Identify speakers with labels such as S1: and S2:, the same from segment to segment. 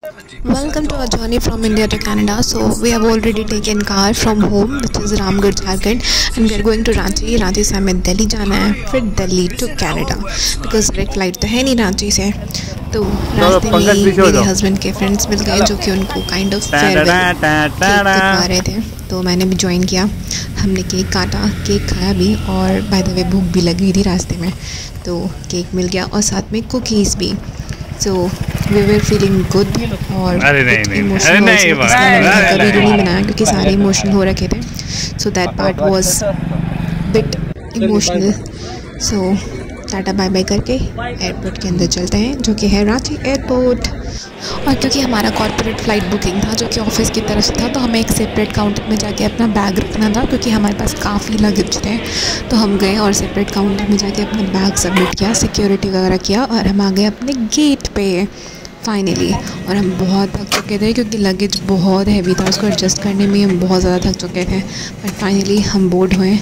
S1: Welcome to our journey from India to Canada. So we have already taken car from home, which is Ramgarh, Jharkhand, and we are going to Ranchi. Ranchi से हमें दिल्ली जाना है, फिर Delhi to Canada, because direct flight तो है नहीं रांची से। तो रास्ते में मेरे हस्बैंड के फ्रेंड्स मिल गए जो कि उनको काइंड ऑफ फेयरवेल केक कटवा रहे थे, तो मैंने भी ज्वाइन किया। हमने केक काटा, केक खाया भी, और बाय द वे भूख भी लगी थी रास्ते में, तो केक मिल गया और साथ में कुकीज़ भी। So we were feeling good और इमोशनल मैंने वीडियो नहीं बनाया क्योंकि सारे इमोशनल हो रखे थे, so that part was bit emotional. So tata bye bye करके एयरपोर्ट के अंदर चलते हैं, जो कि है रांची एयरपोर्ट। और क्योंकि हमारा कॉर्पोरेट फ़्लाइट बुकिंग था जो कि ऑफिस की तरफ से था, तो हमें एक सेपरेट काउंटर में जाके अपना बैग रखना था क्योंकि हमारे पास काफ़ी लगेज थे। तो हम गए और सेपरेट काउंटर में जाके अपना बैग सबमिट किया, सिक्योरिटी वगैरह किया, और हम आ गए अपने गेट पे फाइनली। और हम बहुत थक चुके थे क्योंकि लगेज बहुत हैवी था, उसको एडजस्ट करने में हम बहुत ज़्यादा थक चुके थे, बट फाइनली हम बोर्ड हुए।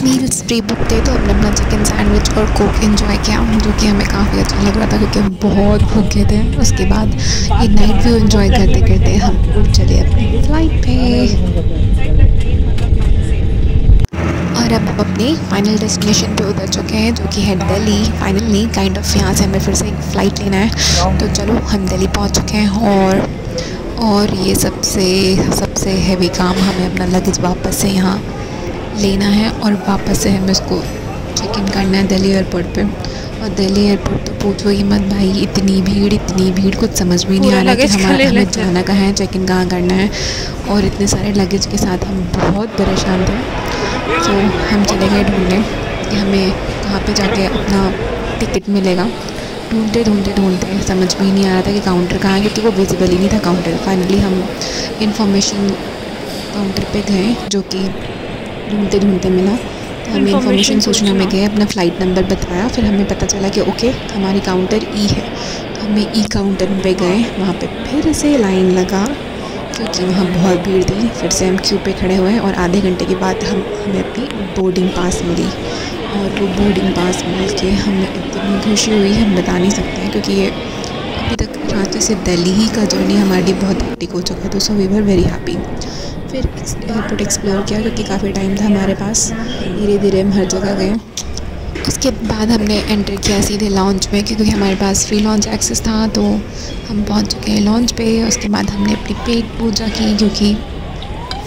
S1: मील्स प्री बुक थे, तो हमने अपना चिकन सैंडविच और कोक एंजॉय किया, जो कि हमें काफ़ी अच्छा लग रहा था क्योंकि हम बहुत भूखे थे। उसके बाद ये नाइट व्यू एंजॉय करते करते हम चले अपनी फ़्लाइट पे, और अब हम अपने फाइनल डेस्टिनेशन पे उतर चुके हैं, जो कि है दिल्ली। फाइनल नहीं, काइंड ऑफ यहाँ से हमें फिर से एक फ़्लाइट लेना है, तो चलो हम दिल्ली पहुँच चुके हैं। और ये सबसे हैवी काम, हमें अपना लगेज वापस से यहाँ लेना है और वापस से हमें इसको चेक इन करना है दिल्ली एयरपोर्ट पे। और दिल्ली एयरपोर्ट तो पूछो ही मत भाई, इतनी भीड़, कुछ समझ में नहीं आ रहा कि हमें जाना कहाँ है, चेक इन कहाँ करना है, और इतने सारे लगेज के साथ हम बहुत परेशान थे। तो हम चले गए ढूंढने कि हमें कहाँ पे जाके अपना टिकट मिलेगा। ढूंढते समझ में ही नहीं आ रहा था कि काउंटर कहाँ है, क्योंकि वो विजिबल ही नहीं था काउंटर। फाइनली हम इंफॉर्मेशन काउंटर पे गए, जो कि ढूंढते मिला। तो हमें इंफॉर्मेशन सूचना में गए, अपना फ़्लाइट नंबर बताया, फिर हमें पता चला कि ओके हमारी काउंटर ई है। तो हमें ई काउंटर पे गए, वहाँ पे फिर से लाइन लगा क्योंकि वहाँ बहुत भीड़ थी। फिर से हम क्यू पे खड़े हुए और आधे घंटे के बाद हमें अपनी बोर्डिंग पास मिली। और वो बोर्डिंग पास मिल के हमें इतनी खुशी हुई, हम बता नहीं सकते हैं, क्योंकि ये अभी तक रांची से दिल्ली ही का जर्नी हमारे लिए बहुत हेक्टिक हो चुका था। So we were very happy. फिर एयरपोर्ट एक्सप्लोर किया क्योंकि काफ़ी टाइम था हमारे पास, धीरे हम हर जगह गए। उसके बाद हमने एंटर किया सीधे लॉन्च में, क्योंकि हमारे पास फ्री लॉन्च एक्सेस था, तो हम पहुंच चुके हैं लॉन्च पे। उसके बाद हमने अपनी पेट पूजा की क्योंकि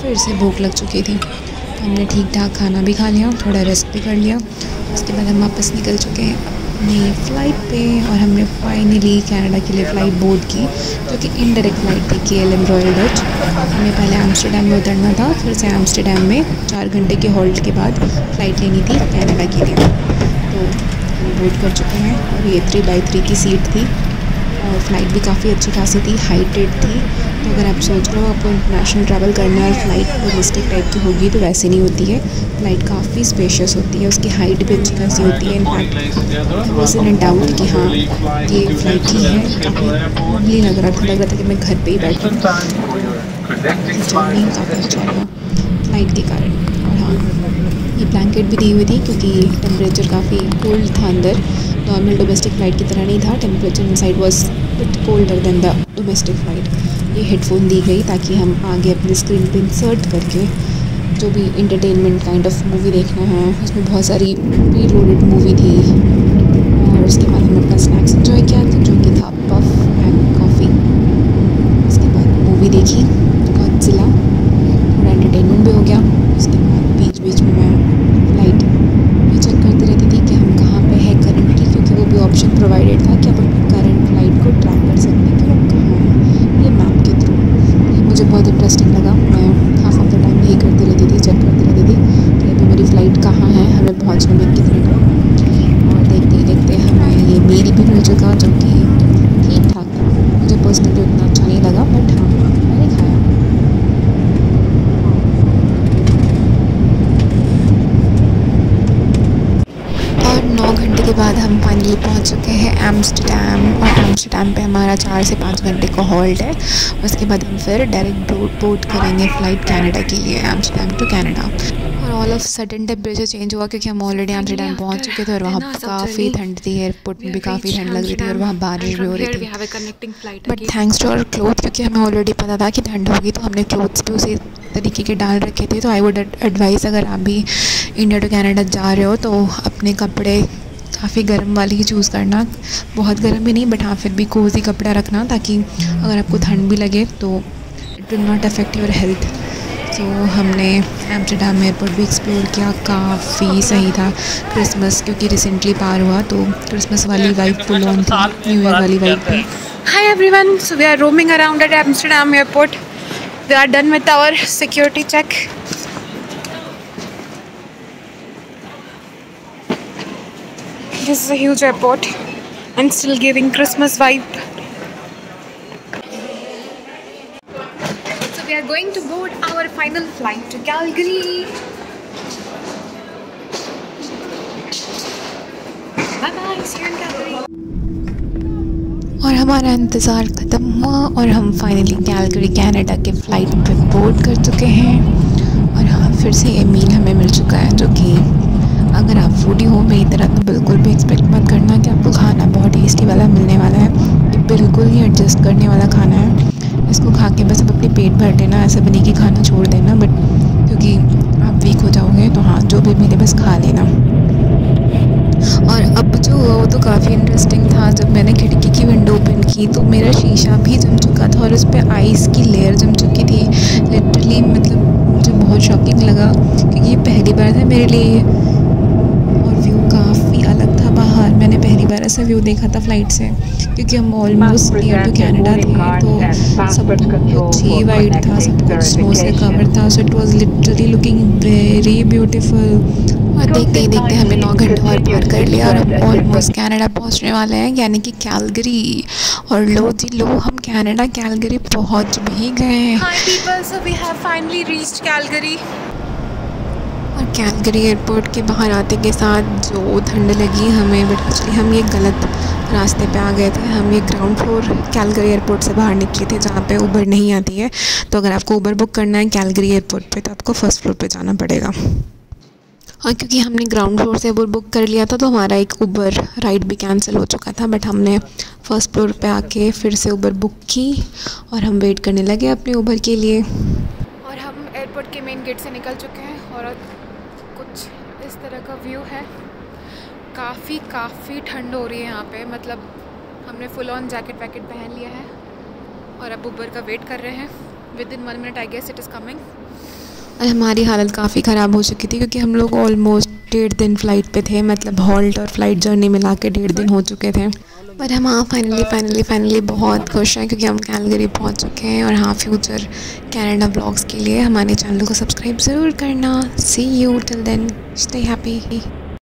S1: फिर से भूख लग चुकी थी। तो हमने ठीक ठाक खाना भी खा लिया, थोड़ा रेस्ट भी कर लिया। उसके बाद हम वापस निकल चुके हैं अपनी फ़्लाइट पे, और हमने फाइनली कनाडा के लिए फ़्लाइट बोर्ड की, जो कि इनडायरेक्ट फ़्लाइट थी KLM रॉयल डच। हमें पहले एम्स्टर्डम में उतरना था, फिर से एम्स्टर्डम में 4 घंटे के हॉल्ट के बाद फ़्लाइट लेनी थी कनाडा के लिए। तो हम बोर्ड कर चुके हैं, और ये 3x3 की सीट थी, और फ़्लाइट भी काफ़ी अच्छी खासी थी, हाइटेड थी। तो अगर आप सोच रहे हो आपको इंटरनेशनल ट्रैवल करना है और फ़्लाइट डोमेस्टिक टाइप की होगी, तो वैसे नहीं होती है। फ़्लाइट काफ़ी स्पेशियस होती है, उसकी हाइट भी अच्छी खासी होती है। इनफैक्ट वॉज इन डाउट कि हाँ ये फ़्लाइट ही है, काफ़ी लग रहा था कि मैं घर पे ही बैठी हूँ। जर्नी काफ़ी अच्छा रहा फ़्लाइट के कारण। और हाँ, ये ब्लैंकेट भी दी हुई थी क्योंकि टेम्परेचर काफ़ी कोल्ड था अंदर। नॉर्मल डोमेस्टिक फ़्लाइट की तरह नहीं था, temperature inside was bit colder than the domestic flight. ये हेडफोन दी गई ताकि हम आगे अपनी स्क्रीन पे इंसर्ट करके जो भी इंटरटेनमेंट काइंड ऑफ मूवी देखना है, उसमें बहुत सारी प्री लोडेड मूवी थी। और उसके बाद हमने अपना स्नैक्स एंजॉय किया, जो कि था पफ एंड कॉफ़ी। उसके बाद मूवी देखी गॉडजिला, थोड़ा एंटरटेनमेंट भी हो गया। उसके बाद बीच में मैं फ़्लाइट भी चेक करती रहती थी कि हम कहाँ पे है करंटली, क्योंकि वो भी ऑप्शन प्रोवाइडेड था कि आप अपनी करंट फ़्लाइट को ट्रैक कर सकते हैं कि वो कहाँ है, ये मैप के थ्रू। ये मुझे बहुत इंटरेस्टिंग लगा। मैं हाफ ऑफ द टाइम यही करती रहती थी, चेक करती रहती थी कि अभी मेरी फ़्लाइट कहाँ है, हमें पहुँचने में कितने टाइम। और देखते हमें ये मील भी मिल चुका, जो कि ठीक ठाक था। मुझे पर्सनली उतना अच्छा नहीं लगा, बट हाँ मैंने खाया। और 9 घंटे के बाद हम फाइनली पहुंच चुके हैं एम्स्टर्डम, और एम्स्टर्डम पे हमारा 4 से 5 घंटे का हॉल्ट है। उसके बाद हम फिर डायरेक्ट बोर्ड करेंगे फ़्लाइट कनाडा के लिए, एम्स्टर्डम टू कनाडा। और all of sudden temperature change हुआ क्योंकि हम ऑलरेडी एम्स्टर्डम पहुंच चुके थे और वहाँ काफ़ी ठंड थी, एयरपोर्ट में भी काफ़ी ठंड लग रही थी और वहाँ बारिश भी हो रही थी। But thanks to our cloth, क्योंकि हमें ऑलरेडी पता था कि ठंड होगी तो हमने क्लोथ्स भी उसी तरीके के डाल रखे थे। तो आई वुड एडवाइस, अगर आप भी इंडिया टू कनाडा जा रहे हो तो अपने कपड़े काफ़ी गर्म वाले ही चूज़ करना, बहुत गर्म भी नहीं बट हाँ फिर भी कोज़ी कपड़ा रखना, ताकि अगर आपको ठंड भी लगे तो it will not affect your health. तो हमने एम्स्टर्डम एयरपोर्ट भी एक्सप्लोर किया, काफ़ी सही था। क्रिसमस क्योंकि रिसेंटली पार हुआ तो क्रिसमस वाली वाइब फुल ऑन थी, न्यू ईयर वाली वाइब भी।
S2: Hi everyone, so we are roaming around at Amsterdam airport. We are done with our security check. This is a huge airport and still giving Christmas vibe. So we are going to board our final flight to Calgary. Bye bye, see you in Calgary.
S1: और हमारा इंतज़ार ख़त्म हुआ और हम finally Calgary Canada के flight पे board कर चुके हैं। और हाँ, फिर से ये मील हमें मिल चुका है, जो कि अगर आप फूडी हो मेरी तरह तो बिल्कुल भी एक्सपेक्ट मत करना कि आपको खाना बहुत टेस्टी वाला मिलने वाला है। ये बिल्कुल ही एडजस्ट करने वाला खाना है। इसको खा के बस आप अपनी पेट भर लेना, ऐसा भी नहीं कि खाना छोड़ देना, बट क्योंकि आप वीक हो जाओगे तो हाँ जो भी मिले बस खा लेना। और अब जो हुआ वो तो काफ़ी इंटरेस्टिंग था। जब मैंने खिड़की की विंडो ओपन की तो मेरा शीशा भी जम चुका था और उस पर आइस की लेयर जम चुकी थी लिटरली। मतलब मुझे बहुत शॉकिंग लगा क्योंकि ये पहली बार था मेरे लिए। और व्यू काफ़ी अलग था बाहर, मैंने पहली बार ऐसा व्यू देखा था फ़्लाइट से, क्योंकि हम ऑलमोस्ट नियर टू कनाडा थे तो सब कुछ ही वाइट था, सब कुछ स्नो से कवर था। So it was literally looking very beautiful. और देखते ही देखते हमें 9 घंटे और पार कर लिया और अब ऑलमोस्ट कनाडा पहुंचने वाले हैं, यानी कि कैलगरी। और लो जी लो, हम कनाडा कैलगरी पहुंच भी गए हैं।
S2: Hi people, so we have finally reached Calgary.
S1: और कैलगरी एयरपोर्ट के बाहर आते के साथ जो ठंड लगी हमें, बट एक्चुअली हम ये गलत रास्ते पे आ गए थे। हम ये ग्राउंड फ्लोर कैलगरी एयरपोर्ट से बाहर निकले थे जहाँ पे उबर नहीं आती है। तो अगर आपको उबर बुक करना है कैलगरी एयरपोर्ट पे तो आपको फर्स्ट फ्लोर पे जाना पड़ेगा। और क्योंकि हमने ग्राउंड फ्लोर से उबर बुक कर लिया था तो हमारा एक उबर राइड भी कैंसिल हो चुका था, बट हमने फर्स्ट फ्लोर पे आके फिर से उबर बुक की और हम वेट करने लगे अपने उबर के लिए।
S2: और हम एयरपोर्ट के मेन गेट से निकल चुके हैं और कुछ इस तरह का व्यू है। काफ़ी ठंड हो रही है यहाँ पे, मतलब हमने फुल ऑन जैकेट वैकेट पहन लिया है और अब उबर का वेट कर रहे हैं। Within 1 minute I guess it is coming.
S1: और हमारी हालत काफ़ी ख़राब हो चुकी थी क्योंकि हम लोग ऑलमोस्ट 1.5 दिन फ़्लाइट पे थे, मतलब हॉल्ट और फ्लाइट जर्नी मिला के 1.5 दिन हो चुके थे। पर हम हाँ फाइनली बहुत खुश हैं क्योंकि हम कैलगरी पहुंच चुके हैं। और हाँ, फ्यूचर कनाडा ब्लॉग्स के लिए हमारे चैनल को सब्सक्राइब ज़रूर करना। See you till then, stay happy.